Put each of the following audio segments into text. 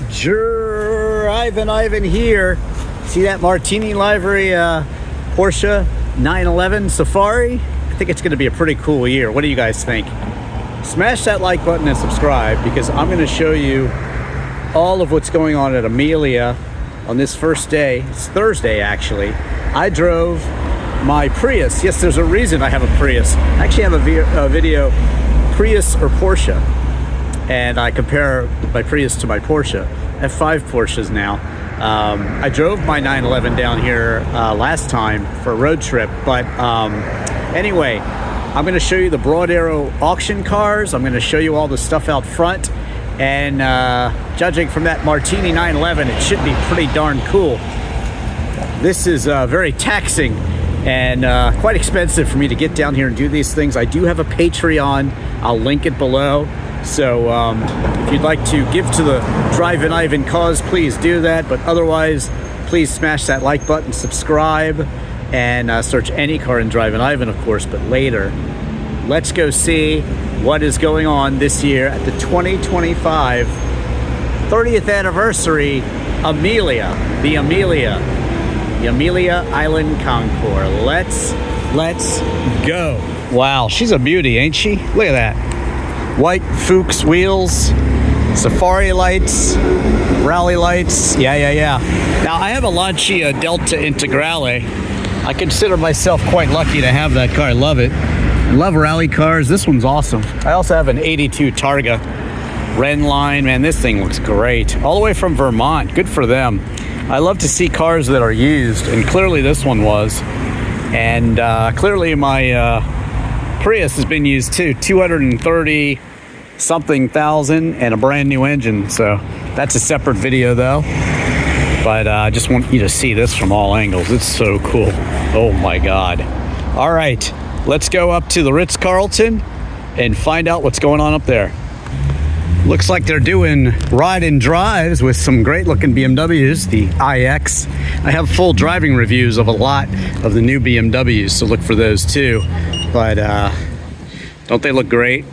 Drivin Ivan here. See that Martini livery Porsche 911 Safari? I think it's going to be a pretty cool year. What do you guys think? Smash that like button and subscribe, because I'm going to show you all of what's going on at Amelia on this first day. It's Thursday, actually. I drove my Prius. Yes, there's a reason I have a Prius. I actually have a video, Prius or Porsche, and I compare my Prius to my Porsche. I have 5 Porsches now. I drove my 911 down here last time for a road trip, but anyway, I'm going to show you the Broad Arrow auction cars. I'm going to show you all the stuff out front, and judging from that Martini 911, it should be pretty darn cool. This is very taxing and quite expensive for me to get down here and do these things. I do have a Patreon. I'll link it below. So if you'd like to give to the Drivin Ivan cause, please do that. But otherwise, please smash that like button, subscribe, and search any car in Drivin Ivan, of course, but later. Let's go see what is going on this year at the 2025 30th anniversary Amelia, the Amelia Island Concours. Let's go. Wow, she's a beauty, ain't she? Look at that. White Fuchs wheels, safari lights, rally lights. Yeah. Now, I have a Lancia Delta Integrale. I consider myself quite lucky to have that car. I love it. I love rally cars. This one's awesome. I also have an 82 Targa Ren line. Man, this thing looks great. All the way from Vermont. Good for them. I love to see cars that are used, and clearly this one was. And clearly my Prius has been used too. 230 something thousand and a brand new engine. So that's a separate video though. But I just want you to see this from all angles. It's so cool. Oh my God. All right, let's go up to the Ritz-Carlton and find out what's going on up there. Looks like they're doing ride and drives with some great looking BMWs, the iX. I have full driving reviews of a lot of the new BMWs, so look for those too. But don't they look great?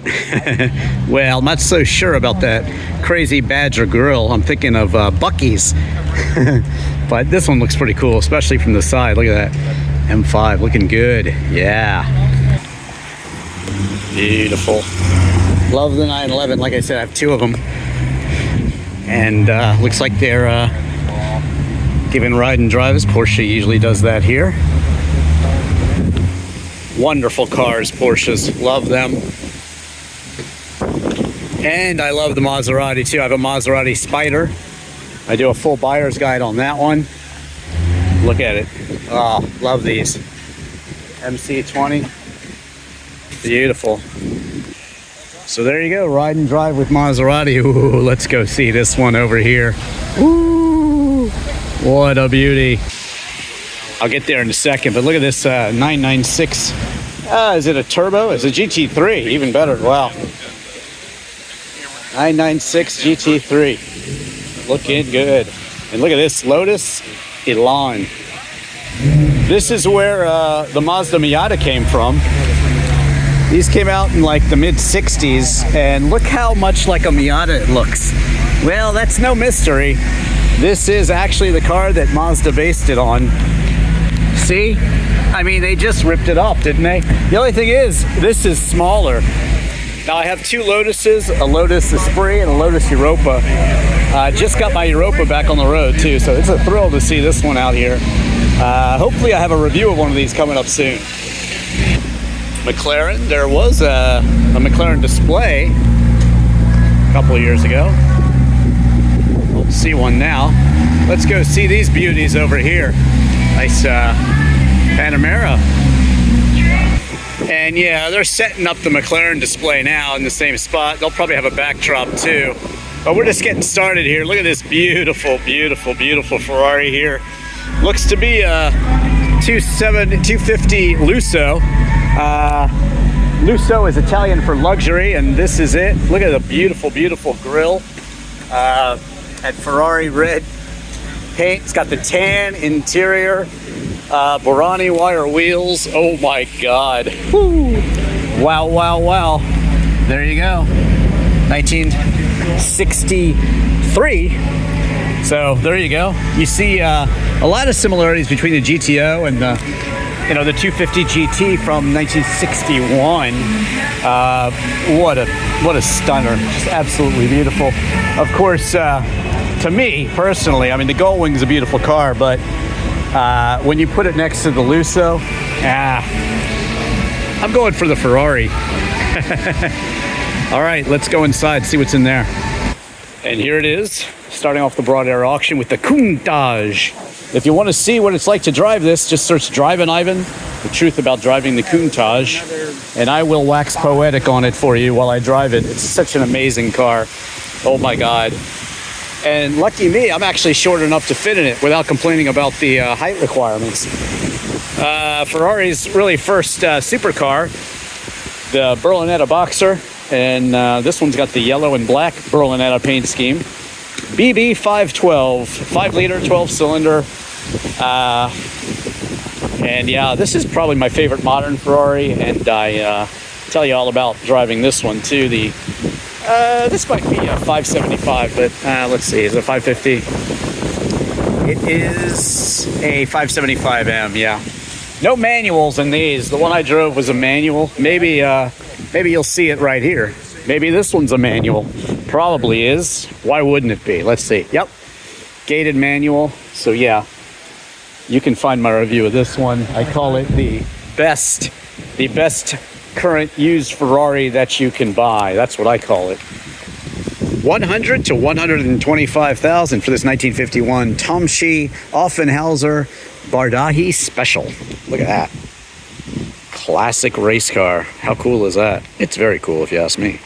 Well, I'm not so sure about that crazy Badger grill. I'm thinking of Bucky's. But this one looks pretty cool, especially from the side. Look at that. M5 looking good. Yeah. Beautiful. Love the 911. Like I said, I have 2 of them. And looks like they're giving ride and drives. Porsche usually does that here. Wonderful cars, Porsches. Love them. And I love the Maserati too. I have a Maserati Spider. I do a full buyer's guide on that one. Look at it. Oh, love these. MC20. Beautiful. So there you go, ride and drive with Maserati. Ooh, let's go see this one over here. Ooh, what a beauty. I'll get there in a second, but look at this 996. Is it a turbo? It's a GT3, even better. Wow. 996 GT3. Looking good. And look at this Lotus Elan. This is where the Mazda Miata came from. These came out in like the mid-60s, and look how much like a Miata it looks. Well, that's no mystery. This is actually the car that Mazda based it on. See? I mean, they just ripped it off, didn't they? The only thing is, this is smaller. Now, I have 2 Lotuses, a Lotus Esprit and a Lotus Europa. Just got my Europa back on the road, too, so it's a thrill to see this one out here. Hopefully, I have a review of one of these coming up soon. McLaren, there was a McLaren display a couple of years ago. Don't see one now. Let's go see these beauties over here. Nice Panamera. And yeah, they're setting up the McLaren display now in the same spot. They'll probably have a backdrop too. But we're just getting started here. Look at this beautiful, beautiful, beautiful Ferrari here. Looks to be a 250 Lusso. Lusso is Italian for luxury, and this is it. Look at the beautiful, beautiful grille. At Ferrari red paint. It's got the tan interior. Borani wire wheels. Oh my God. Woo. Wow, wow, wow. There you go. 1963 3. So there you go. You see a lot of similarities between the GTO and the 250 GT from 1961. What a stunner! Just absolutely beautiful. Of course, to me personally, I mean, the Gullwing is a beautiful car, but when you put it next to the Lusso, I'm going for the Ferrari. All right, let's go inside, see what's in there. And here it is, starting off the Broad Air auction with the Countach. If you want to see what it's like to drive this, just search Drivin Ivan, the truth about driving the Countach, and I will wax poetic on it for you while I drive it. It's such an amazing car. Oh my God. And lucky me, I'm actually short enough to fit in it without complaining about the height requirements. Ferrari's really first supercar, the Berlinetta Boxer, and this one's got the yellow and black Berlinetta paint scheme. BB 512, 5-liter, 12-cylinder. And yeah, this is probably my favorite modern Ferrari, and I tell you all about driving this one too. This might be a 575, but let's see, is it a 550? It is a 575M, yeah. No manuals in these. The one I drove was a manual. Maybe you'll see it right here. Maybe this one's a manual. Probably is. Why wouldn't it be? Let's see. Yep. Gated manual. So yeah, you can find my review of this one. I call it the best current used Ferrari that you can buy. That's what I call it. 100 to 125,000 for this 1951 Tomschi Offenhauser Bardahi Special. Look at that. Classic race car. How cool is that? It's very cool if you ask me.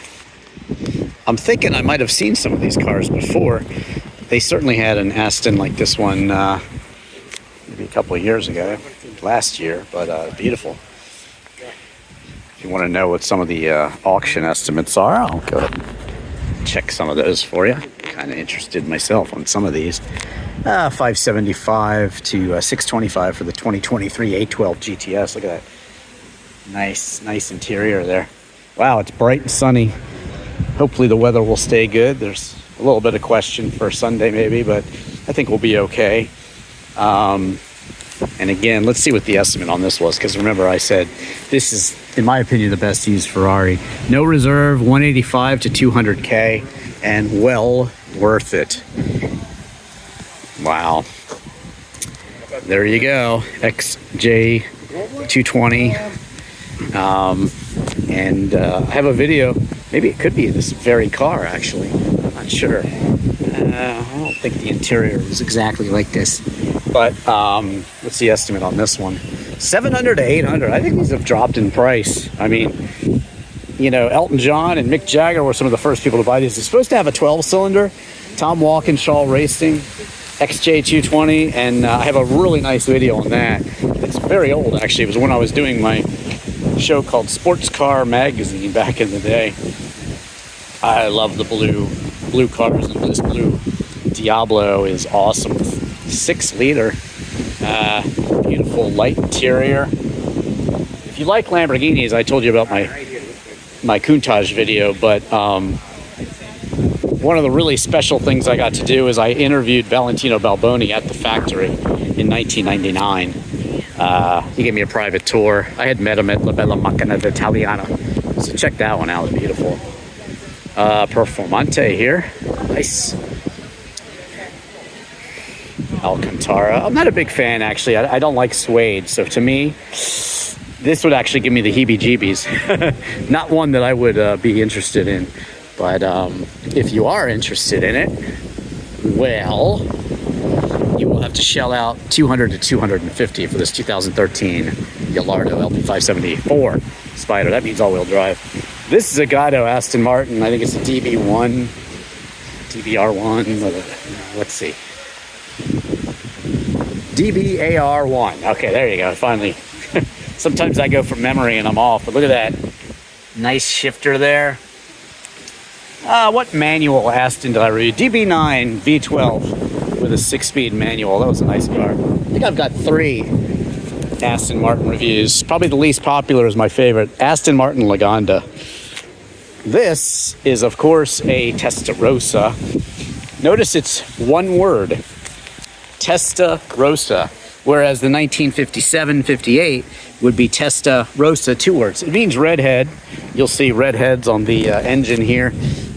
I'm thinking I might have seen some of these cars before. They certainly had an Aston like this one maybe a couple of years ago, last year, but beautiful. If you want to know what some of the auction estimates are, I'll go ahead and check some of those for you. Kind of interested myself on some of these. 575 to 625 for the 2023 A12 GTS. Look at that. Nice interior there. Wow, it's bright and sunny. Hopefully the weather will stay good. There's a little bit of question for Sunday maybe, but I think we'll be okay. And again, let's see what the estimate on this was, because remember I said this is, in my opinion, the best used Ferrari. No reserve, 185 to 200K, and well worth it. Wow. There you go, XJ220. And I have a video. Maybe it could be this very car, actually. I'm not sure. I don't think the interior is exactly like this. But what's the estimate on this one? 700 to 800. I think these have dropped in price. I mean, you know, Elton John and Mick Jagger were some of the first people to buy these. It's supposed to have a 12-cylinder. Tom Walkinshaw Racing, XJ220, and I have a really nice video on that. It's very old, actually. It was when I was doing my show called Sports Car Magazine back in the day. I love the blue cars, and this blue Diablo is awesome. 6-liter, beautiful light interior. If you like Lamborghinis, I told you about my Countach video, but one of the really special things I got to do is I interviewed Valentino Balboni at the factory in 1999. He gave me a private tour. I had met him at La Bella Macchina d'Italiana. So check that one out. It's beautiful. Performante here. Nice. Alcantara. I'm not a big fan, actually. I don't like suede. So to me, this would actually give me the heebie-jeebies. Not one that I would be interested in. But if you are interested in it, well, you will have to shell out $200 to $250 for this 2013 Gallardo LP574 Spider. That means all-wheel drive. This is a Gatto Aston Martin. I think it's a DB1, DBR1. Let's see. DBAR1. Okay, there you go. Finally. Sometimes I go from memory and I'm off, but look at that. Nice shifter there. What manual Aston did I read? DB9 V12 with a 6-speed manual. That was a nice car. I think I've got 3 Aston Martin reviews. Probably the least popular is my favorite, Aston Martin Lagonda. This is, of course, a Testarossa. Notice it's one word, Testa Rossa, whereas the 1957-58 would be Testa Rossa, 2 words. It means redhead. You'll see redheads on the engine here.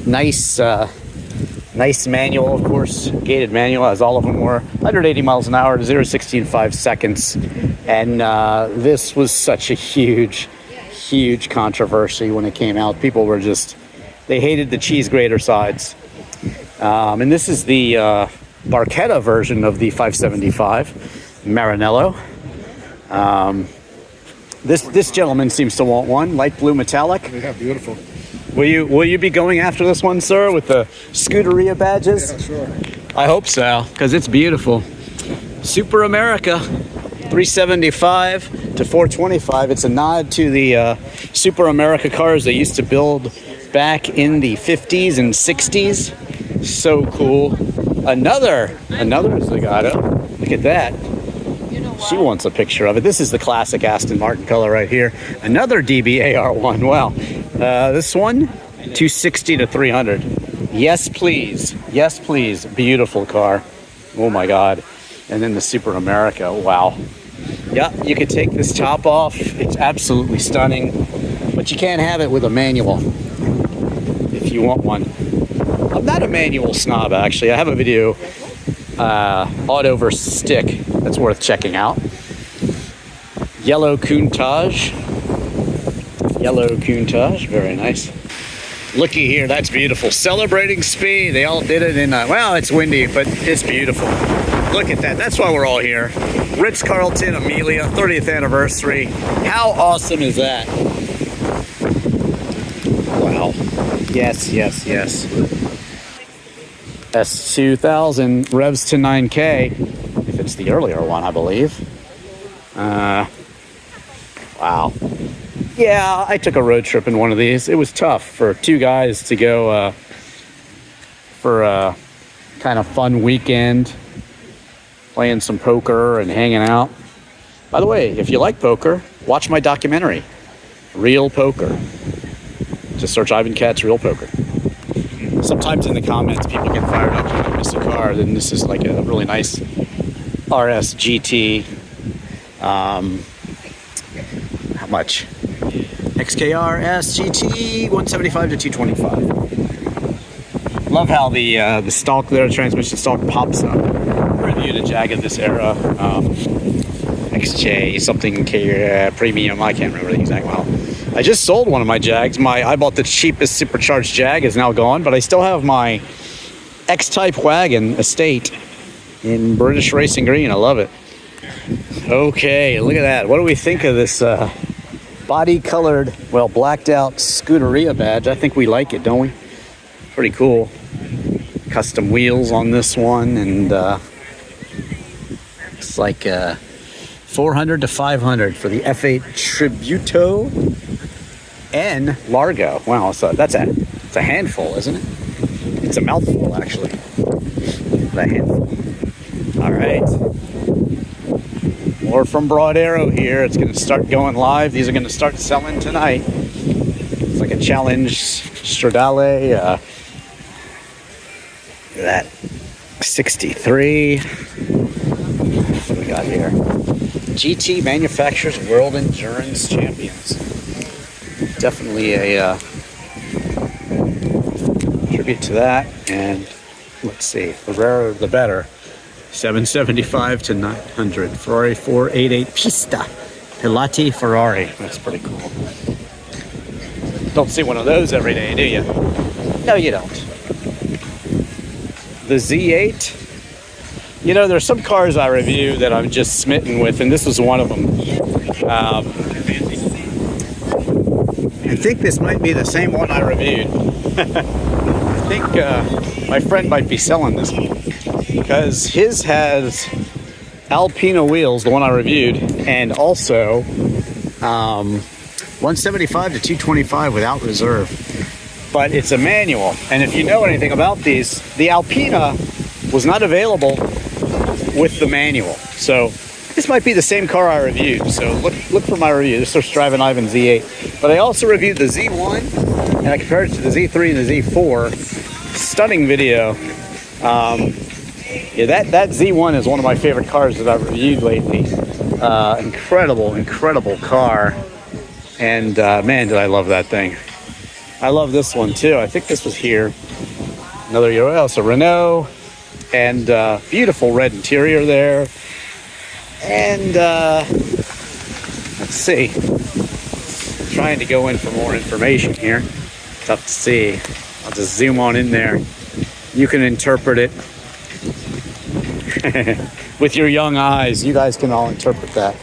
Nice manual, of course, gated manual, as all of them were. 180 miles an hour to 0-60 in 5 seconds. And this was such a huge controversy when it came out. People were just, they hated the cheese grater sides. And this is the Barchetta version of the 575 Maranello. This gentleman seems to want one, light blue metallic. Yeah, beautiful. Will you be going after this one, sir, with the Scuderia badges? Yeah, sure. I hope so, because it's beautiful. Super America, 375 to 425. It's a nod to the Super America cars they used to build back in the 50s and 60s. So cool. Another Zagato. Look at that. She wants a picture of it. This is the classic Aston Martin color right here. Another DBAR1. Wow. This one, 260 to 300. Yes, please. Yes, please. Beautiful car. Oh my God. And then the Super America. Wow. Yeah, you could take this top off. It's absolutely stunning. But you can't have it with a manual if you want one. I'm not a manual snob, actually. I have a video, auto versus stick, that's worth checking out. Yellow Countach. Yellow Countach, very nice. Looky here, that's beautiful. Celebrating speed. They all did it in, well, it's windy, but it's beautiful. Look at that. That's why we're all here. Ritz-Carlton, Amelia, 30th anniversary. How awesome is that? Wow. Yes, yes, yes. S2000 revs to 9K, if it's the earlier one, I believe. Wow. Yeah, I took a road trip in one of these. It was tough for 2 guys to go for a kind of fun weekend, playing some poker and hanging out. By the way, if you like poker, watch my documentary, Real Poker. Just search Ivan Katz, Real Poker. Sometimes in the comments, people get fired up when they miss a car. Then this is like a really nice RS GT. How much? XKR SGT 175 to 225. Love how the stalk there, transmission stalk, pops up. Reviewed a Jag of this era. XJ something premium. I can't remember the exact model. I just sold one of my Jags. I bought the cheapest supercharged Jag, is now gone, but I still have my X-Type Wagon Estate in British Racing Green. I love it. Okay, look at that. What do we think of this body-colored, well, blacked-out Scuderia badge? I think we like it, don't we? Pretty cool. Custom wheels on this one, and it's like 400 to 500 for the F8 Tributo and Largo. Wow, so it's a handful, isn't it? It's a mouthful, actually. A handful. All right. More from Broad Arrow here. It's going to start going live. These are going to start selling tonight. It's like a challenge Stradale. Look at that. 63. What do we got here? GT Manufacturers World Endurance Champions. Definitely a tribute to that. And let's see, the rarer the better. 775 to 900. Ferrari 488 Pista. Pilati Ferrari. That's pretty cool. Don't see one of those every day, do you? No, you don't. The Z8. You know, there's some cars I review that I'm just smitten with, and this was one of them. I think this might be the same one I reviewed. I think my friend might be selling this one, because his has Alpina wheels, the one I reviewed, and also 175 to 225 without reserve. But it's a manual, and if you know anything about these, the Alpina was not available with the manual. So this might be the same car I reviewed. So look for my review. This is Drivin Ivan Z8. But I also reviewed the Z1, and I compared it to the Z3 and the Z4. Stunning video. Yeah, that Z1 is one of my favorite cars that I've reviewed lately. Incredible car. And man, did I love that thing. I love this one too. I think this was here. Another it's a Renault. And beautiful red interior there. And let's see. Trying to go in for more information here. Tough to see. I'll just zoom on in there. You can interpret it with your young eyes. You guys can all interpret that.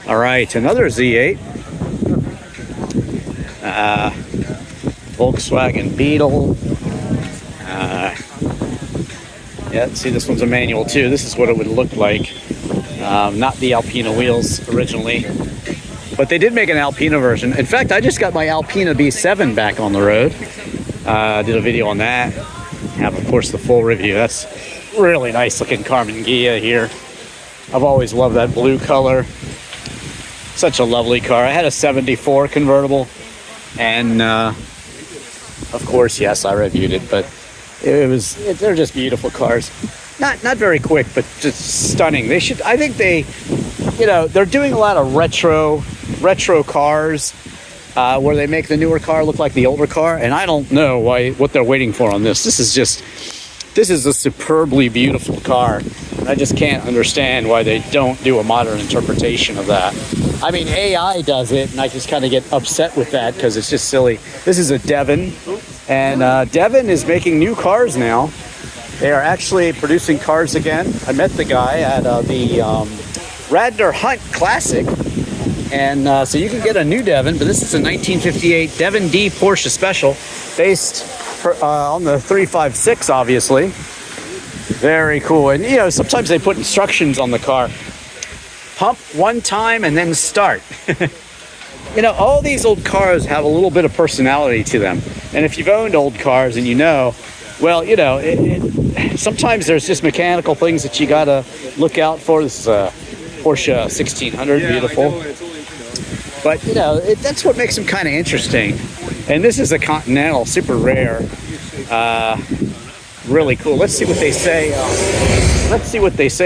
All right, another Z8. Volkswagen Beetle. Yeah, see, this one's a manual too. This is what it would look like. Not the Alpina wheels originally, but they did make an Alpina version. In fact, I just got my Alpina B7 back on the road. Did a video on that. Have, of course, the full review. That's really nice looking Carmen Ghia here. I've always loved that blue color. Such a lovely car. I had a 74 convertible, and of course, yes, I reviewed it, but they're just beautiful cars. Not very quick, but just stunning. I think they're doing a lot of retro cars where they make the newer car look like the older car, and I don't know what they're waiting for on this. This is a superbly beautiful car. I just can't understand why they don't do a modern interpretation of that. I mean, AI does it, and I just kind of get upset with that because it's just silly. This is a Devon, and Devon is making new cars now. They are actually producing cars again. I met the guy at the Radnor Hunt Classic, and so you can get a new Devon, but this is a 1958 Devon D Porsche Special, based on the 356, obviously. Very cool. And sometimes they put instructions on the car. Pump one time and then start. All these old cars have a little bit of personality to them. And if you've owned old cars and sometimes there's just mechanical things that you gotta look out for. This is a Porsche 1600, beautiful. But that's what makes them kind of interesting. And this is a Continental, super rare. Really cool. Let's see what they say.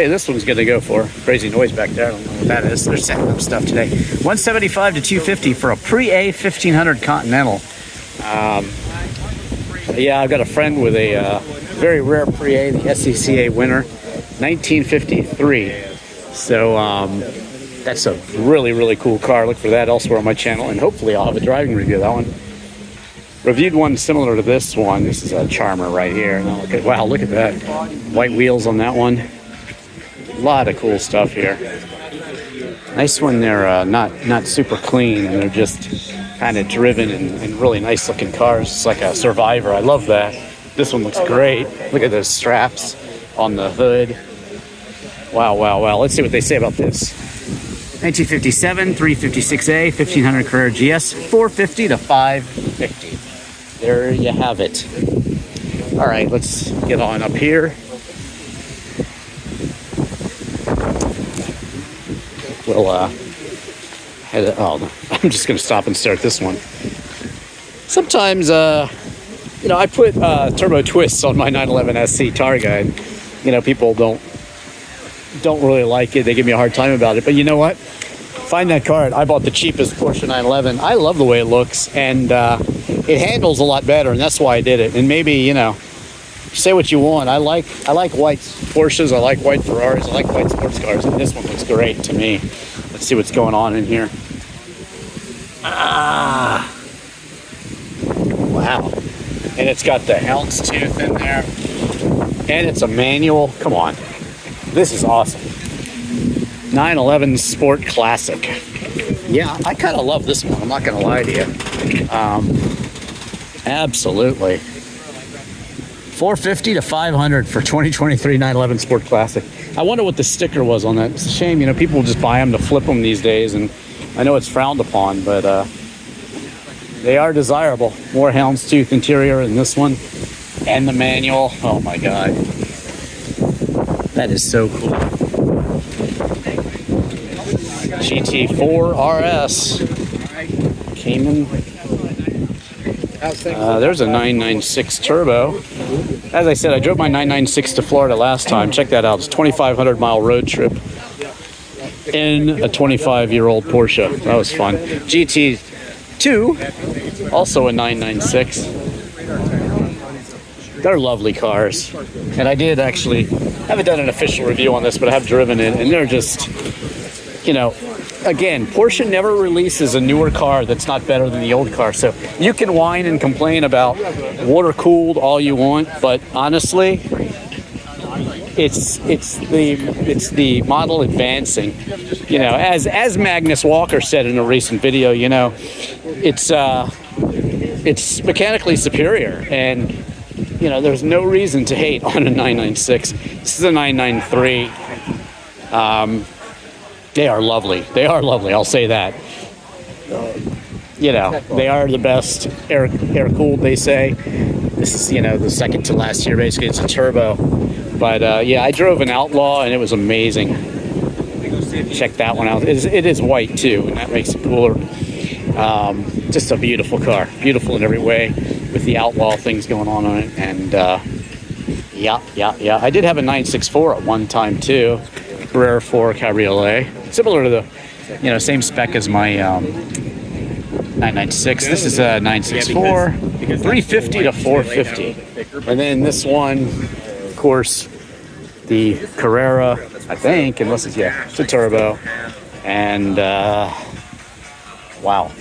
This one's gonna go for. Crazy noise back there. I don't know what that is. They're setting up stuff today. 175 to 250 for a pre-A 1500 Continental. Yeah, I've got a friend with a very rare pre-A, the SCCA winner, 1953. So that's a really cool car. Look for that elsewhere on my channel, and hopefully I'll have a driving review of that one. Reviewed one similar to this one. This is a Charmer right here. Wow, look at that. White wheels on that one. A lot of cool stuff here. Nice when they're not super clean and they're just kind of driven and really nice looking cars. It's like a Survivor. I love that. This one looks great. Look at those straps on the hood. Wow. Let's see what they say about this. 1957, 356A, 1500 Carrera GS, 450 to 550. There you have it. All right, let's get on up here. We'll I'm just gonna stop and stare at this one. Sometimes, I put turbo twists on my 911 SC Targa, and people don't really like it. They give me a hard time about it. But you know what? Find that card. I bought the cheapest Porsche 911. I love the way it looks, and it handles a lot better, and that's why I did it. And maybe say what you want. I like white Porsches. I like white Ferraris. I like white sports cars, and this one looks great to me. Let's see what's going on in here. Wow. And it's got the houndstooth in there, and it's a manual. Come on. This is awesome. 911 Sport Classic. Yeah, I kind of love this one. I'm not going to lie to you. Absolutely. 450 to 500 for 2023 911 Sport Classic. I wonder what the sticker was on that. It's a shame, people just buy them to flip them these days, and I know it's frowned upon, but they are desirable. More houndstooth interior in this one, and the manual. Oh my God. That is so cool. GT4 RS. Cayman. There's a 996 turbo. As I said, I drove my 996 to Florida last time. Check that out. It's a 2,500 mile road trip in a 25-year-old Porsche. That was fun. GT2, also a 996. They're lovely cars. And I did actually, I haven't done an official review on this, but I have driven it, and they're just, you know, again, Porsche never releases a newer car that's not better than the old car. So you can whine and complain about water cooled all you want, but honestly, it's the model advancing. You know, as Magnus Walker said in a recent video, you know, it's mechanically superior, and you know, there's no reason to hate on a 996. This is a 993. They are lovely. They are lovely. I'll say that. You know, they are the best air cooled, they say. This is, you know, the second to last year. Basically, it's a turbo. But yeah, I drove an Outlaw and it was amazing. Check that one out. It is white too, and that makes it cooler. Just a beautiful car. Beautiful in every way, with the Outlaw things going on it. And yeah. I did have a 964 at one time too. Carrera 4 Cabriolet. Similar to the, you know, same spec as my 996. This is a 964, 350 to 450. And then this one, of course, the Carrera, I think, unless it's, yeah, it's a turbo. And wow.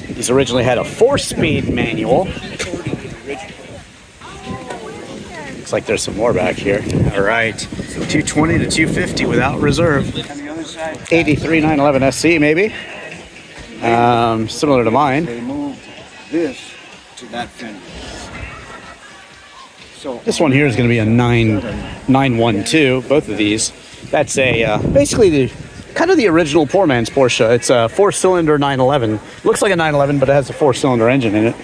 These originally had a 4-speed manual. Looks like there's some more back here. All right, 220 to 250 without reserve. 83 911 SC maybe. Similar to mine. They moved this to that fender. So this one here is going to be a 912. Both of these. That's a basically the kind of the original poor man's Porsche. It's a 4-cylinder 911. Looks like a 911, but it has a 4-cylinder engine in it.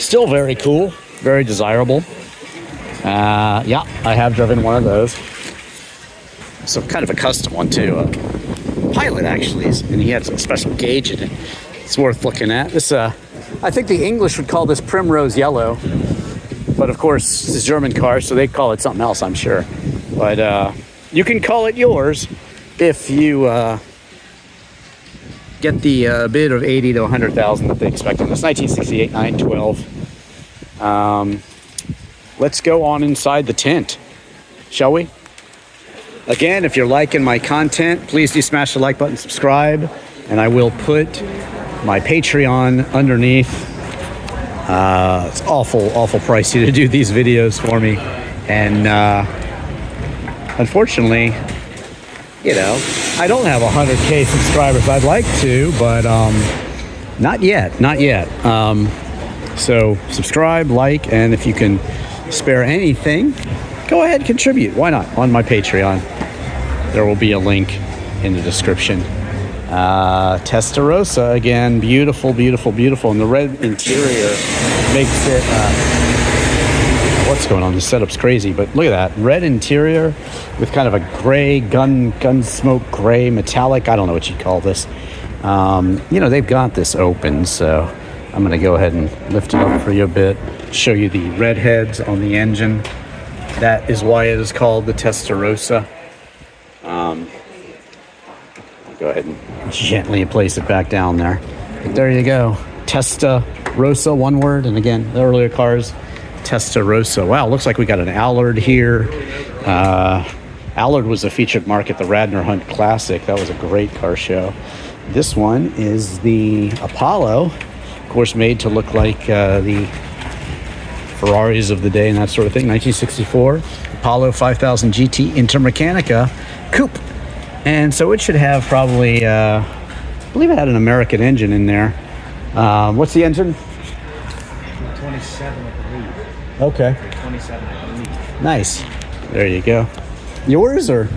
Still very cool. Very desirable. Yeah, I have driven one of those. So kind of a custom one too. Pilot actually, and he has a special gauge in it. It's worth looking at. This, I think the English would call this primrose yellow, but of course it's a German car, so they call it something else, I'm sure. But you can call it yours if you get the bid of 80 to 100,000 that they expect on this 1968 912. Let's go on inside the tent, shall we? Again, if you're liking my content, please do smash the like button, subscribe, and I will put my Patreon underneath. It's awful pricey to do these videos for me, and unfortunately, you know, I don't have 100K subscribers. I'd like to, but not yet. So subscribe, like, and if you can spare anything, go ahead, contribute. Why not? On my Patreon. There will be a link in the description. Testarossa, again, beautiful. And the red interior makes it, what's going on? The setup's crazy, but look at that. Red interior with kind of a gray, gun smoke gray, metallic. I don't know what you'd call this. You know, they've got this open, so I'm going to go ahead and lift it up for you a bit, show you the red heads on the engine. That is why it is called the Testarossa. Go ahead and gently place it back down there. But there you go. Testarossa, one word. And again, the earlier cars, Testarossa. Wow, looks like we got an Allard here. Allard was a featured mark at the Radnor Hunt Classic. That was a great car show. This one is the Apollo. Of course, made to look like the Ferraris of the day and that sort of thing. 1964 Apollo 5000 GT Intermechanica Coupe. And so it should have probably, I believe it had an American engine in there. What's the engine? 27, I believe. Okay. 27, I believe. Nice. There you go. Yours or?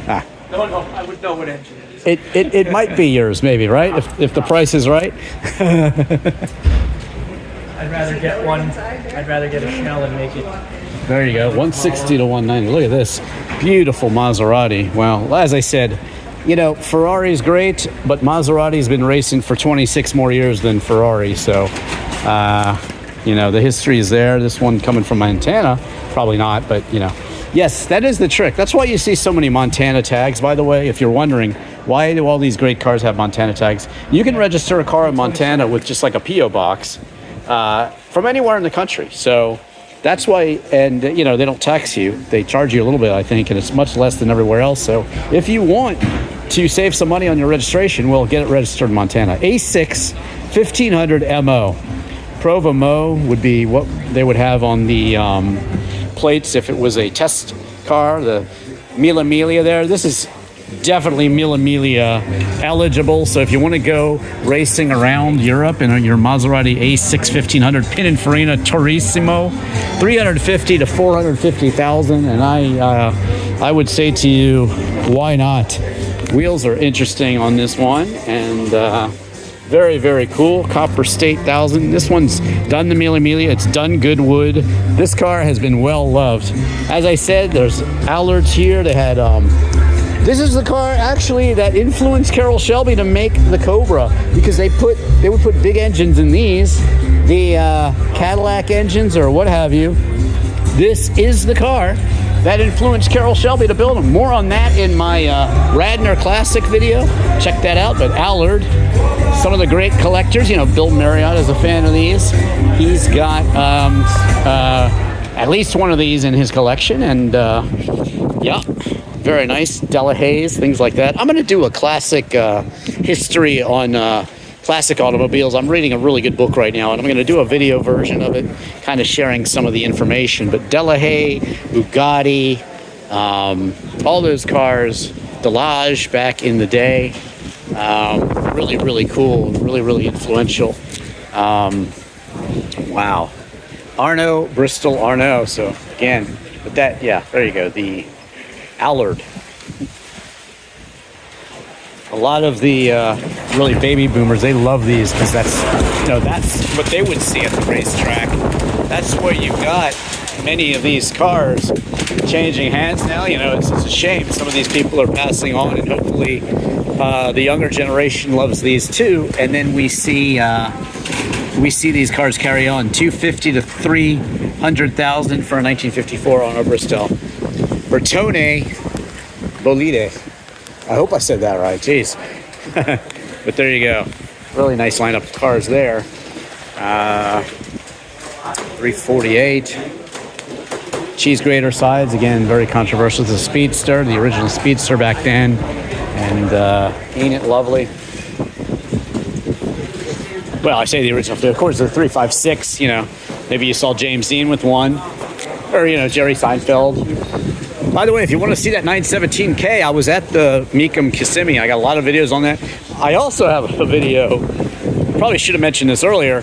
Ah. No, I would know what engine it is. It might be yours, maybe, right? If the price is right. I'd rather get one. I'd rather get a shell and make it. There you go. 160 to 190. Look at this. Beautiful Maserati. Well, as I said, you know, Ferrari's great, but Maserati's been racing for 26 more years than Ferrari, so You know, the history is there. This one coming from Montana, probably not, but you know. Yes, that is the trick. That's why you see so many Montana tags, by the way. If you're wondering, why do all these great cars have Montana tags? You can register a car in Montana with just like a P.O. box from anywhere in the country. So that's why, and you know, they don't tax you. They charge you a little bit, I think, and it's much less than everywhere else. So if you want to save some money on your registration, well, get it registered in Montana. A6 1500 MO. Prova Mo would be what they would have on the plates if it was a test car. The Mille Amelia there. This is definitely Mille Amelia eligible. So if you want to go racing around Europe in your Maserati A6 1500 Pininfarina Turissimo, 350 to 450,000, and I would say to you, why not? Wheels are interesting on this one, and very, very cool. Copper State 1000. This one's done the Mille Amelia. It's done good wood. This car has been well loved. As I said, there's Allards here. They had this is the car actually that influenced Carroll Shelby to make the Cobra, because they would put big engines in these, the Cadillac engines or what have you. This is the car that influenced Carroll Shelby to build them. More on that in my Radnor Classic video. Check that out. But Allard, some of the great collectors, you know, Bill Marriott is a fan of these. He's got at least one of these in his collection, and yeah, very nice. Della Hayes, things like that. I'm going to do a classic history on classic automobiles. I'm reading a really good book right now, and I'm going to do a video version of it, kind of sharing some of the information. But Delahaye, Bugatti, all those cars, Delage back in the day, really, really cool, really, really influential. Wow. Arno, Bristol, Arno. So again, but that, yeah, there you go, the Allard. A lot of the really baby boomers, they love these because that's, you know, that's what they would see at the racetrack. That's where you've got many of these cars changing hands now. You know, it's a shame. Some of these people are passing on, and hopefully the younger generation loves these too. And then we see these cars carry on. 250 to 300,000 for a 1954 on a Bristol. Bertone Bolide. I hope I said that right. Jeez. But there you go. Really nice lineup of cars there. 348. Cheese grater sides. Again, very controversial. It's a Speedster, the original Speedster back then. And ain't it lovely? Well, I say the original. Of course, the 356, you know. Maybe you saw James Dean with one. Or, you know, Jerry Seinfeld. By the way, if you want to see that 917K, I was at the Mecum Kissimmee. I got a lot of videos on that. I also have a video, probably should have mentioned this earlier.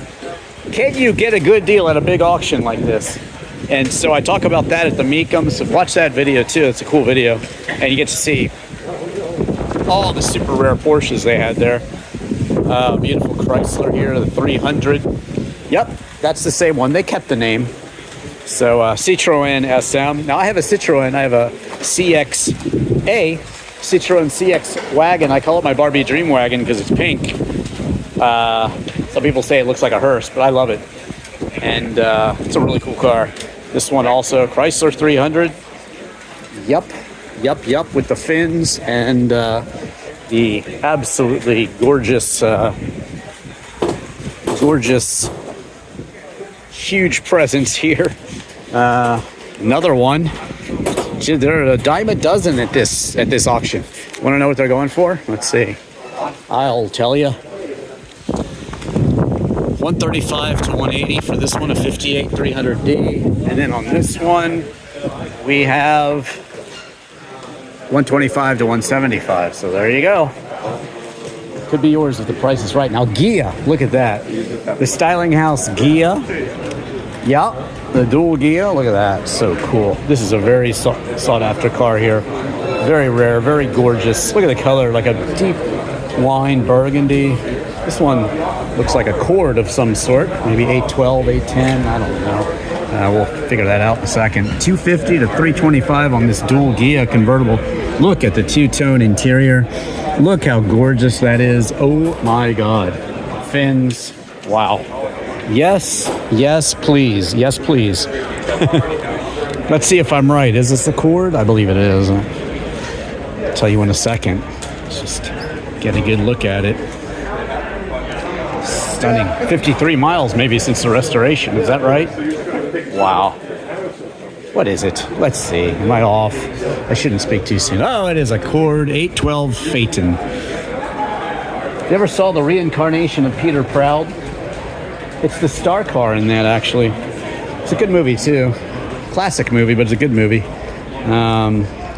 Can you get a good deal at a big auction like this? And so I talk about that at the Mecum, so watch that video too. It's a cool video. And you get to see all the super rare Porsches they had there. Beautiful Chrysler here, the 300. Yep, that's the same one. They kept the name. So Citroen SM. Now I have a Citroen. I have a CX-A, Citroen CX Wagon. I call it my Barbie Dream Wagon because it's pink. Some people say it looks like a hearse, but I love it. And it's a really cool car. This one also, Chrysler 300. Yep, with the fins and the absolutely gorgeous, huge presence here. Another one. There are a dime a dozen at this auction. Want to know what they're going for? Let's see. I'll tell you. 135 to 180 for this one, a 58 300D. And then on this one, we have 125 to 175. So there you go. Could be yours if the price is right. Now, Ghia, look at that. The Styling House Ghia. Yeah, the dual Ghia. Look at that. So cool. This is a very sought after car here. Very rare, very gorgeous. Look at the color, like a deep wine burgundy. This one looks like a cord of some sort. Maybe 812, 810. I don't know. We'll figure that out in a second. 250 to 325 on this dual Ghia convertible. Look at the two-tone interior. Look how gorgeous that is. Oh my God. Fins. Wow. Yes, yes, please. Yes, please. Let's see if I'm right. Is this the Accord? I believe it is. I'll tell you in a second. Let's just get a good look at it. Stunning. 53 miles maybe since the restoration. Is that right? Wow. What is it? Let's see. Am I off? I shouldn't speak too soon. Oh, it is Accord 812 Phaeton. You ever saw the reincarnation of Peter Proud? It's the star car in that, actually. It's a good movie, too. Classic movie, but it's a good movie.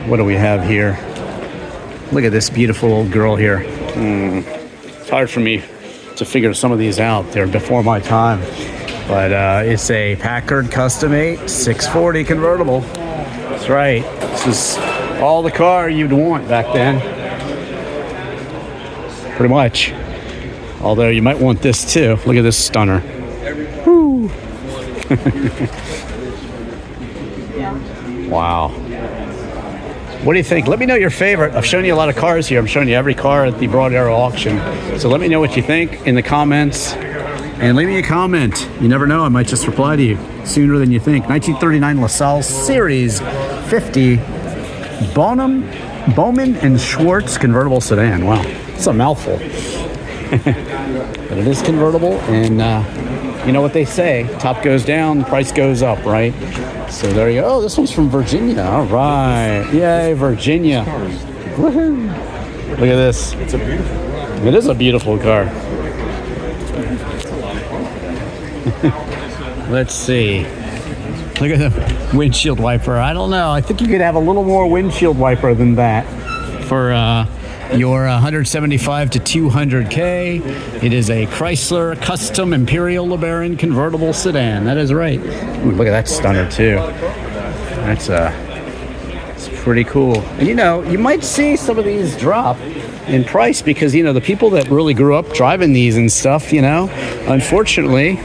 What do we have here? Look at this beautiful old girl here. It's hard for me to figure some of these out. They're before my time. But it's a Packard Custom 8 640 convertible. That's right. This is all the car you'd want back then. Pretty much. Although you might want this too. Look at this stunner. Woo. Wow. What do you think? Let me know your favorite. I've shown you a lot of cars here. I'm showing you every car at the Broad Arrow auction. So let me know what you think in the comments. And leave me a comment. You never know, I might just reply to you sooner than you think. 1939 LaSalle Series 50 Bowman and Schwartz convertible sedan. Wow, it's a mouthful. But it is convertible, and you know what they say, top goes down, price goes up, right? So there you go. Oh, this one's from Virginia. All right. Yay, Virginia. Woohoo. Look at this. It's a beautiful. It is a beautiful car. Let's see. Look at the windshield wiper. I don't know. I think you could have a little more windshield wiper than that for your 175 to 200K. It is a Chrysler Custom Imperial LeBaron convertible sedan. That is right. Ooh, look at that stunner too. That's it's pretty cool. And you know, you might see some of these drop in price because, you know, the people that really grew up driving these and stuff, you know, unfortunately,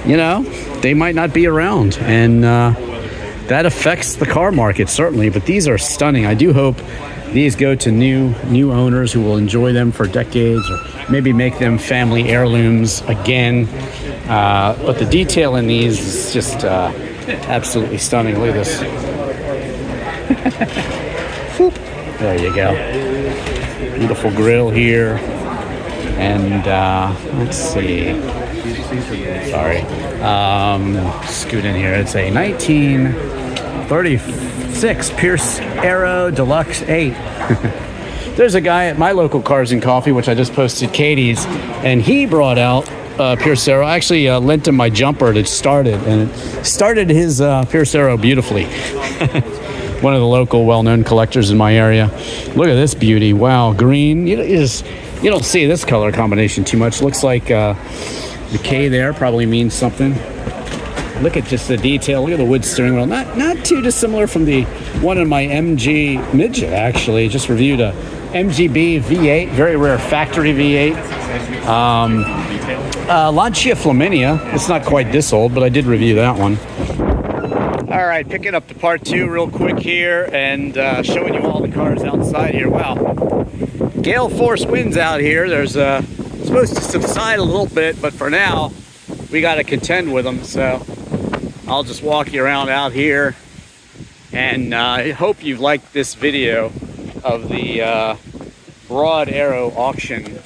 you know, they might not be around, and that affects the car market certainly. But these are stunning. I do hope these go to new owners who will enjoy them for decades, or maybe make them family heirlooms again. But the detail in these is just absolutely stunning. Look at this. There you go. Beautiful grille here. And let's see. Sorry. Scoot in here. It's a 1936 Pierce Arrow Deluxe 8. There's a guy at my local Cars and Coffee, which I just posted, Katie's, and he brought out Pierce Arrow. I actually lent him my jumper to start it, and it started his Pierce Arrow beautifully. One of the local well-known collectors in my area. Look at this beauty. Wow, green. You don't see this color combination too much. Looks like the K there probably means something. Look at just the detail. Look at the wood steering wheel. Not too dissimilar from the one in my MG Midget, actually. Just reviewed a MGB V8, very rare factory V8. Lancia Flaminia. It's not quite this old, but I did review that one. All right, picking up the part 2 real quick here, and showing you all the cars outside here. Wow, gale force winds out here. There's supposed to subside a little bit, but for now, we got to contend with them. So I'll just walk you around out here, and I hope you've liked this video of the Broad Arrow auction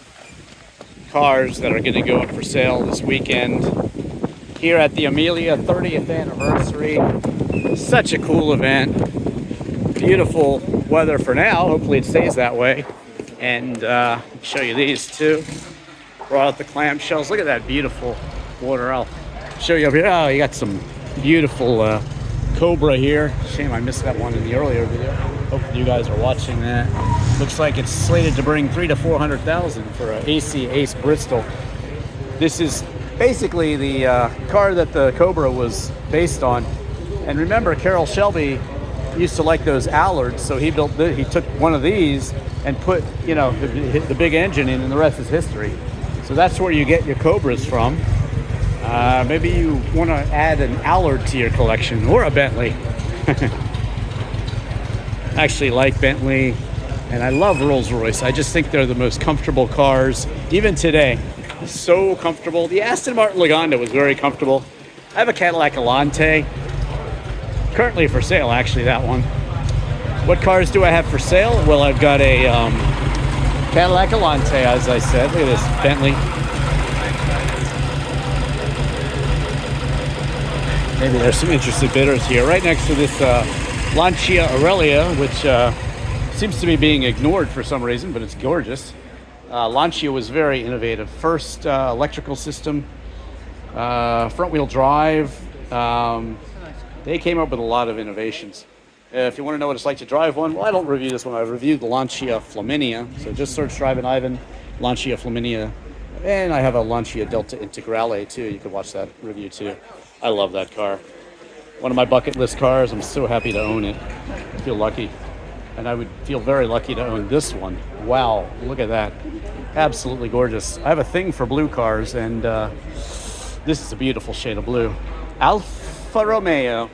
cars that are going to go up for sale this weekend here at the Amelia 30th anniversary. Such a cool event. Beautiful weather for now. Hopefully it stays that way. And show you these too. Brought out the clamshells. Look at that beautiful water. I'll show you up here. Oh, you got some beautiful Cobra here. Shame I missed that one in the earlier video. Hopefully you guys are watching that. Looks like it's slated to bring 300,000 to 400,000 for an AC Ace Bristol. This is basically the car that the Cobra was based on. And remember, Carroll Shelby used to like those Allards, so he took one of these and put, you know, the big engine in, and the rest is history. So that's where you get your Cobras from. Maybe you want to add an Allard to your collection, or a Bentley. I actually like Bentley, and I love Rolls-Royce. I just think they're the most comfortable cars, even today. So comfortable. The Aston Martin Lagonda was very comfortable. I have a Cadillac Alante. Currently for sale, actually, that one. What cars do I have for sale? Well, I've got a Cadillac Alante, as I said. Look at this, Bentley. Maybe there's some interested bidders here. Right next to this Lancia Aurelia, which seems to be being ignored for some reason, but it's gorgeous. Lancia was very innovative. First electrical system, front-wheel drive. They came up with a lot of innovations. If you want to know what it's like to drive one, well, I don't review this one. I reviewed the Lancia Flaminia. So just search Drivin Ivan, Lancia Flaminia. And I have a Lancia Delta Integrale too. You could watch that review too. I love that car. One of my bucket list cars. I'm so happy to own it. I feel lucky. And I would feel very lucky to own this one. Wow, look at that. Absolutely gorgeous. I have a thing for blue cars, and this is a beautiful shade of blue. Alfa Romeo.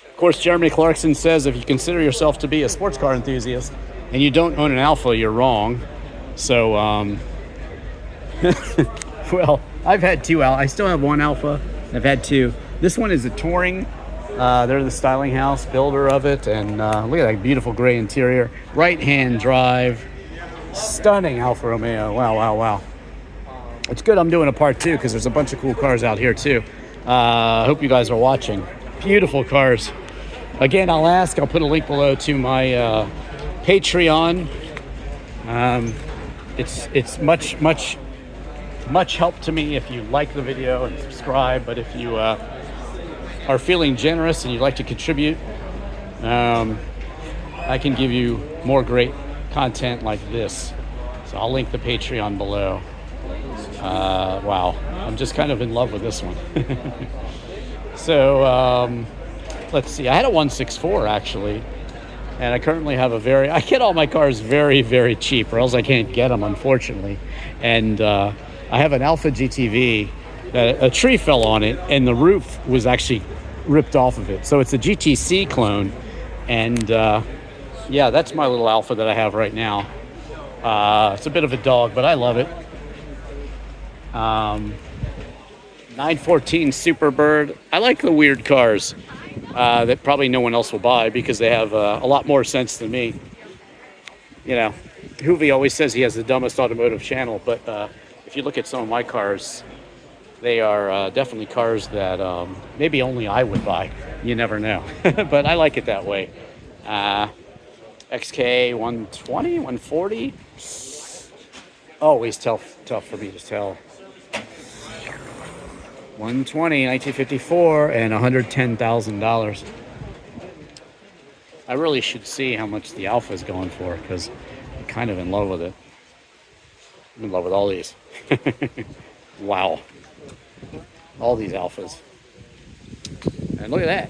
Of course, Jeremy Clarkson says if you consider yourself to be a sports car enthusiast and you don't own an Alfa, you're wrong. So, well, I've had two Alfa. I still have one Alfa. I've had two. This one is a Touring. They're the styling house builder of it, and look at that beautiful gray interior. Right-hand drive. Stunning Alfa Romeo. Wow, wow, wow. It's good I'm doing a part two because there's a bunch of cool cars out here too. I hope you guys are watching. Beautiful cars. Again, I'll put a link below to my Patreon. It's much help to me if you like the video and subscribe, but if you are feeling generous and you'd like to contribute, I can give you more great content like this. So I'll link the Patreon below. Wow, I'm just kind of in love with this one. So let's see, I had a 164 actually, and I currently have I get all my cars very, very cheap, or else I can't get them, unfortunately. And I have an Alfa GTV that a tree fell on it, and the roof was actually ripped off of it. So it's a GTC clone, and yeah, that's my little Alfa that I have right now. It's a bit of a dog, but I love it. 914 Superbird. I like the weird cars that probably no one else will buy because they have a lot more sense than me. You know, Hoovy always says he has the dumbest automotive channel, but if you look at some of my cars, they are definitely cars that maybe only I would buy. You never know. But I like it that way. XK 120, 140. Always tough for me to tell. 120, 1954, and $110,000. I really should see how much the Alfa is going for because I'm kind of in love with it. I'm in love with all these. Wow. All these Alfas. And look at that.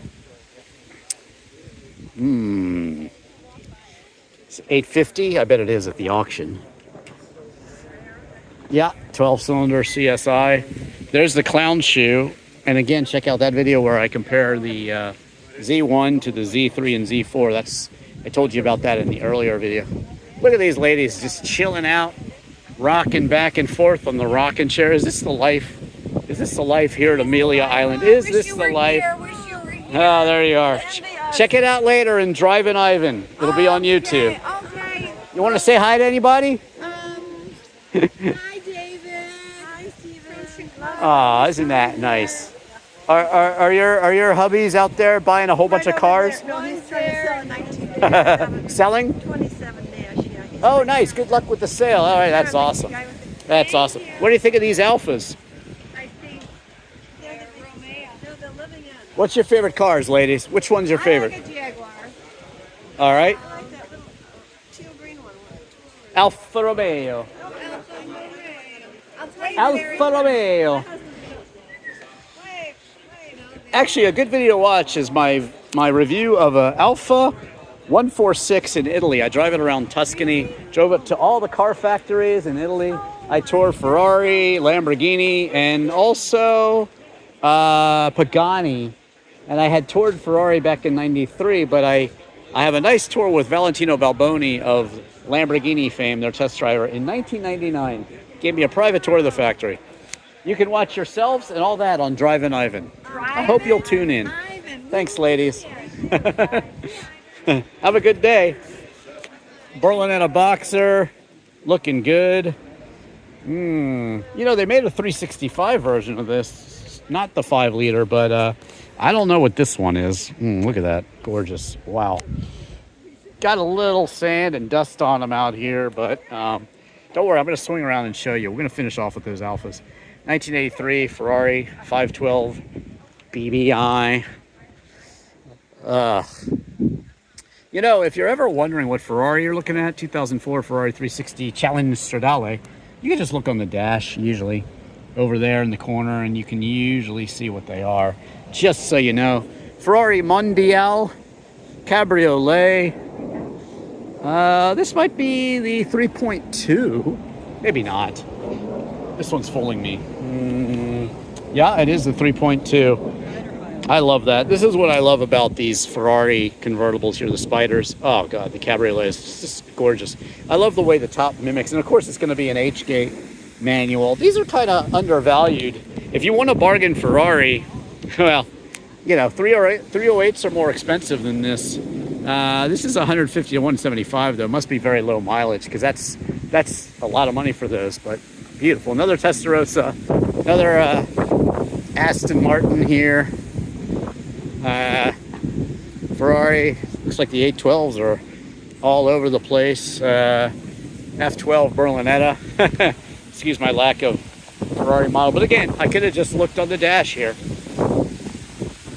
It's 850. I bet it is at the auction. Yeah, 12-cylinder CSI. There's the clown shoe. And again, check out that video where I compare the Z1 to the Z3 and Z4. I told you about that in the earlier video. Look at these ladies just chilling out, rocking back and forth on the rocking chair. Is this the life? Is this the life here at Amelia Island? Is this the life? Oh, there you are. Check it out later in Drivin Ivan. It'll be on YouTube. Okay. You want to say hi to anybody? Hi, David. Hi, Steven. Aw, isn't that nice? Are your hubbies out there buying a whole bunch of cars? No, he's trying to sell a 19. Selling? 27 dash, yeah. Oh, nice. Good luck with the sale. All right, that's awesome. That's awesome. What do you think of these Alfas? I think they're the Romeo. They're the living end. What's your favorite cars, ladies? Which one's your favorite? I like a Jaguar. All right. I like that little teal green one. Alfa Romeo. Alfa Romeo. Actually, a good video to watch is my review of a Alfa 146 in Italy. I drive it around Tuscany, drove it to all the car factories in Italy. I toured Ferrari, Lamborghini, and also Pagani. And I had toured Ferrari back in '93, but I have a nice tour with Valentino Balboni of Lamborghini fame, their test driver, in 1999. Gave me a private tour of the factory. You can watch yourselves and all that on Drivin Ivan. I hope you'll tune in. Thanks, ladies. Have a good day. Berlinetta Boxer, looking good. You know, they made a 365 version of this. Not the 5-liter, but I don't know what this one is. Look at that. Gorgeous. Wow. Got a little sand and dust on them out here, but don't worry. I'm going to swing around and show you. We're going to finish off with those Alphas. 1983 Ferrari 512 BBI. You know, if you're ever wondering what Ferrari you're looking at, 2004 Ferrari 360 Challenge Stradale, you can just look on the dash, usually, over there in the corner, and you can usually see what they are. Just so you know. Ferrari Mondial Cabriolet. This might be the 3.2. Maybe not. This one's fooling me. Yeah, it is the 3.2. I love that. This is what I love about these Ferrari convertibles here, the Spiders. Oh, God, the Cabriolet is just gorgeous. I love the way the top mimics. And, of course, it's going to be an H-gate manual. These are kind of undervalued. If you want a bargain Ferrari, well, you know, 308s are more expensive than this. This is 150 to 175, though. It must be very low mileage because that's a lot of money for those, but beautiful. Another Testarossa, another Aston Martin here. Ferrari, looks like the 812s are all over the place. F12 Berlinetta. Excuse my lack of Ferrari model, but again, I could have just looked on the dash here.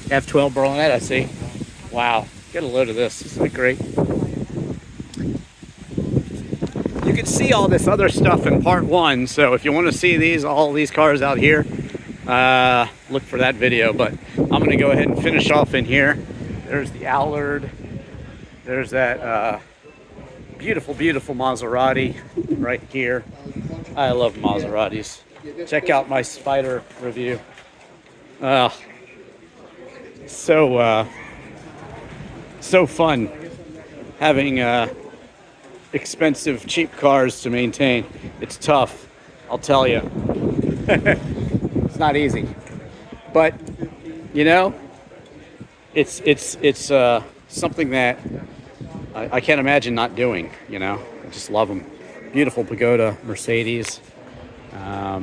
F12 Berlinetta, see? Wow, get a load of this. Isn't it great? You can see all this other stuff in part 1, so if you want to see all these cars out here, look for that video. But I'm going to go ahead and finish off in here. There's the Allard. There's that beautiful, beautiful Maserati right here. I love Maseratis. Check out my Spider review. So fun having expensive, cheap cars to maintain. It's tough, I'll tell you. It's not easy, but you know, it's something that I can't imagine not doing. You know, I just love them. Beautiful Pagoda Mercedes. I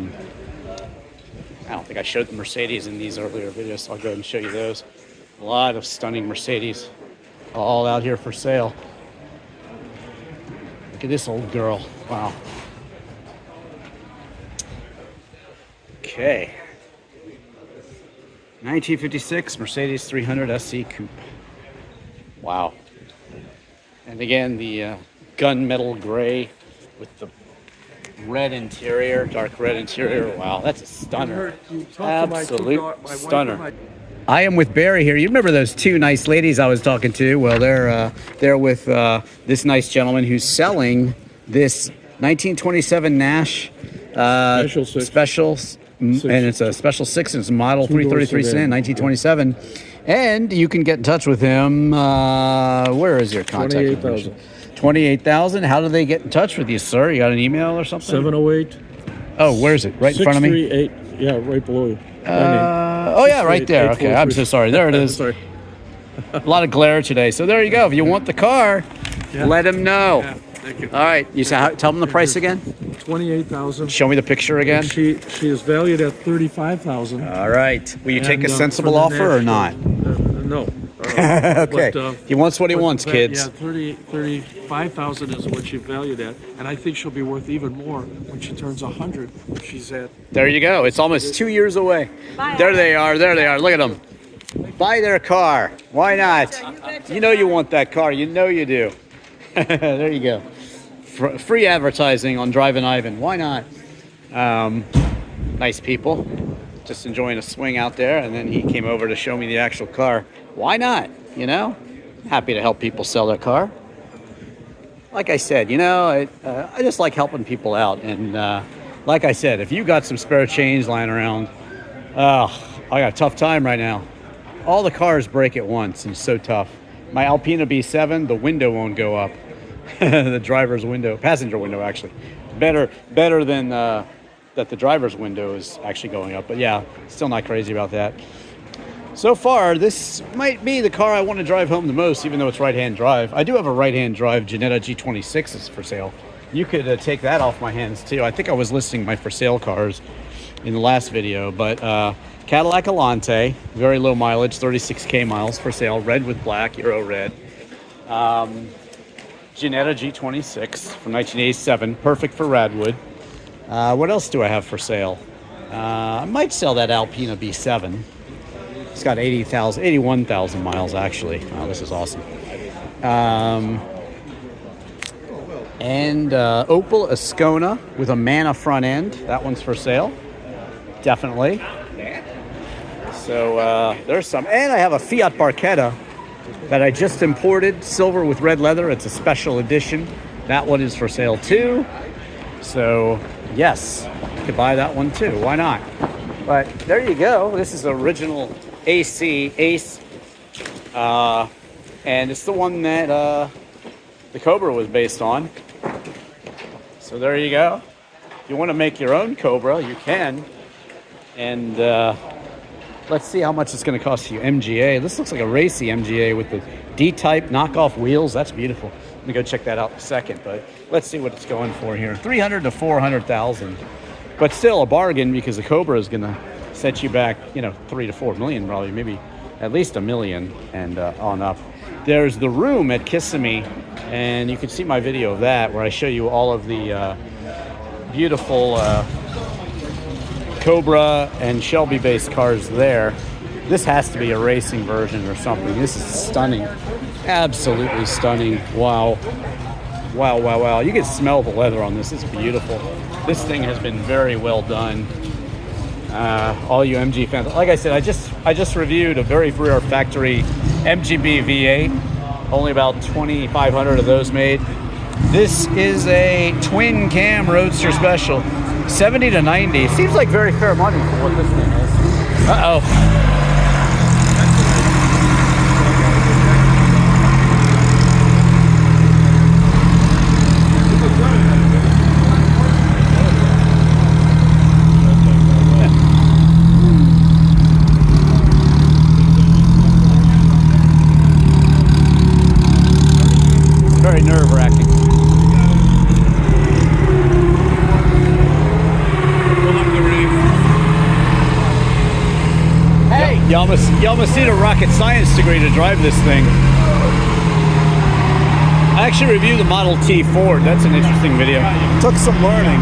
don't think I showed the Mercedes in these earlier videos, so I'll go ahead and show you those. A lot of stunning Mercedes, all out here for sale. Look at this old girl. Wow. Okay. 1956 Mercedes 300 SC Coupe. Wow. And again, the gunmetal gray with the red interior, dark red interior. Wow, that's a stunner. Absolute stunner. I am with Barry here. You remember those two nice ladies I was talking to? Well, they're with this nice gentleman who's selling this 1927 Nash special, and it's a special 6, and it's a model 333 sedan, 1927. And you can get in touch with him. Where is your contact information? 28,000. How do they get in touch with you, sir? You got an email or something? 708. Oh, where is it? Right in front of me? 638. Yeah, right below you. Oh, yeah, right there. Okay, I'm so sorry. There it is. Sorry. A lot of glare today. So there you go. If you want the car, let him know. Yeah, thank you. All right. You say, tell them the price again. 28,000. Show me the picture again. She is valued at 35,000. All right. Will you take a sensible offer or not? No. Okay. But, he wants what he wants, kids. Yeah, 35,000 is what she valued at, and I think she'll be worth even more when she turns 100. If she's at. There you go. It's almost 2 years away. Bye. There they are. There they are. Look at them. Buy their car. Why not? You know you want that car. You know you do. There you go. Free advertising on Drivin Ivan. Why not? Nice people. Just enjoying a swing out there, and then he came over to show me the actual car. Why not? You know, happy to help people sell their car. Like I said, you know, I just like helping people out. And like I said, if you got some spare change lying around, I got a tough time right now. All the cars break at once, and it's so tough. My Alpina B7, the window won't go up. The driver's window, passenger window actually, better than that the driver's window is actually going up. But yeah, still not crazy about that. So far, this might be the car I want to drive home the most, even though it's right-hand drive. I do have a right-hand drive Ginetta G26 is for sale. You could take that off my hands too. I think I was listing my for sale cars in the last video, but Cadillac Alante, very low mileage, 36K miles for sale, red with black, Euro red. Ginetta G26 from 1987, perfect for Radwood. What else do I have for sale? I might sell that Alpina B7. It's got 81,000 miles actually. Wow, this is awesome. And Opel Ascona with a Mana front end. That one's for sale. Definitely. So there's some. And I have a Fiat Barchetta that I just imported, silver with red leather. It's a special edition. That one is for sale too. So yes, you could buy that one too. Why not? But there you go. This is original AC Ace. And it's the one that the Cobra was based on. So there you go. If you want to make your own Cobra, you can. And let's see how much it's going to cost you. MGA. This looks like a racy MGA with the D-type knockoff wheels. That's beautiful. Let me go check that out in a second. But let's see what it's going for here. 300 to 400,000. But still a bargain because the Cobra is going to set you back, 3 to 4 million probably, maybe at least $1 million and on up. There's the room at Kissimmee, and you can see my video of that where I show you all of the beautiful Cobra and Shelby-based cars there. This has to be a racing version or something. This is stunning. Absolutely stunning. Wow. Wow, wow, wow. You can smell the leather on this. It's beautiful. This thing has been very well done. All you MG fans, like I said, I just reviewed a very rare factory MGB V8. Only about 2,500 of those made. This is a twin cam Roadster Special, 70 to 90. Seems like very fair money for what this thing is. Uh-oh. Very nerve-wracking. Hey! You almost need a rocket science degree to drive this thing. I actually reviewed the Model T Ford. That's an interesting video. Took some learning.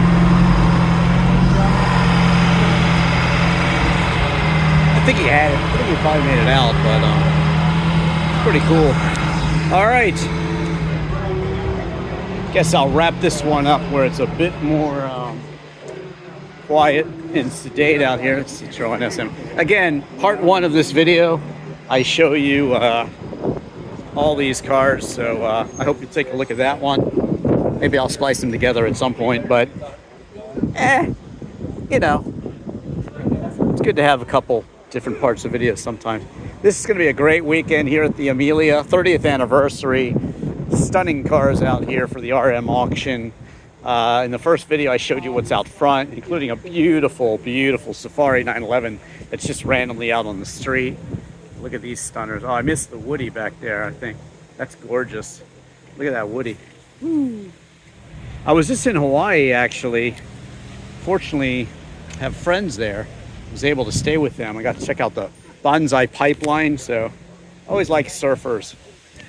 I think he had it. I think he probably made it out, but pretty cool. All right. Guess I'll wrap this one up where it's a bit more quiet and sedate out here. It's Citroen SM. Again, part one of this video, I show you all these cars. So I hope you take a look at that one. Maybe I'll splice them together at some point, but it's good to have a couple different parts of videos sometimes. This is going to be a great weekend here at the Amelia 30th anniversary. Stunning cars out here for the RM auction. In the first video I showed you what's out front, including a beautiful, beautiful Safari 911 that's just randomly out on the street. Look at these stunners. Oh, I missed the Woody back there, I think. That's gorgeous. Look at that Woody. Woo. I was just in Hawaii, actually. Fortunately, have friends there. I was able to stay with them. I got to check out the Bonsai Pipeline, so I always like surfers.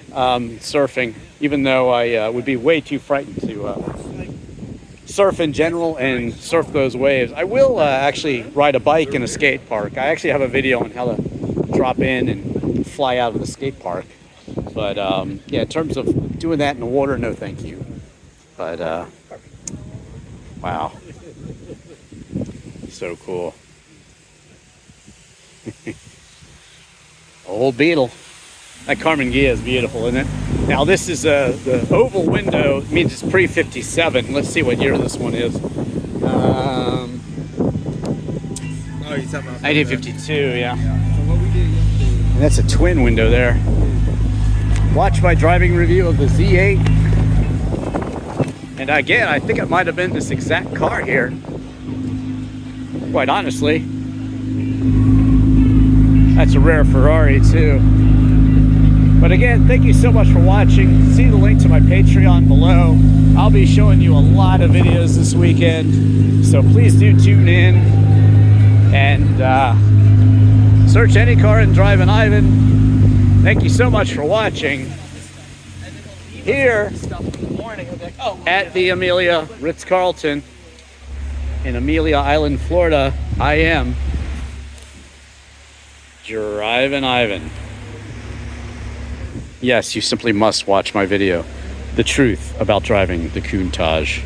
Surfing, even though I would be way too frightened to surf in general and surf those waves. I will actually ride a bike in a skate park. I actually have a video on how to drop in and fly out of the skate park. But yeah, in terms of doing that in the water, no thank you. But wow, so cool. Old Beetle. That Carmen Ghia is beautiful, isn't it? Now this is the oval window. It means it's pre-57. Let's see what year this one is. 1952, yeah. And that's a twin window there. Watch my driving review of the Z8. And again, I think it might have been this exact car here. Quite honestly. That's a rare Ferrari too. But again, thank you so much for watching. See the link to my Patreon below. I'll be showing you a lot of videos this weekend. So please do tune in. And search any car in Drivin Ivan. Thank you so much for watching. Here at the Amelia Ritz-Carlton in Amelia Island, Florida, I am Drivin Ivan. Yes, you simply must watch my video, The Truth About Driving the Countach.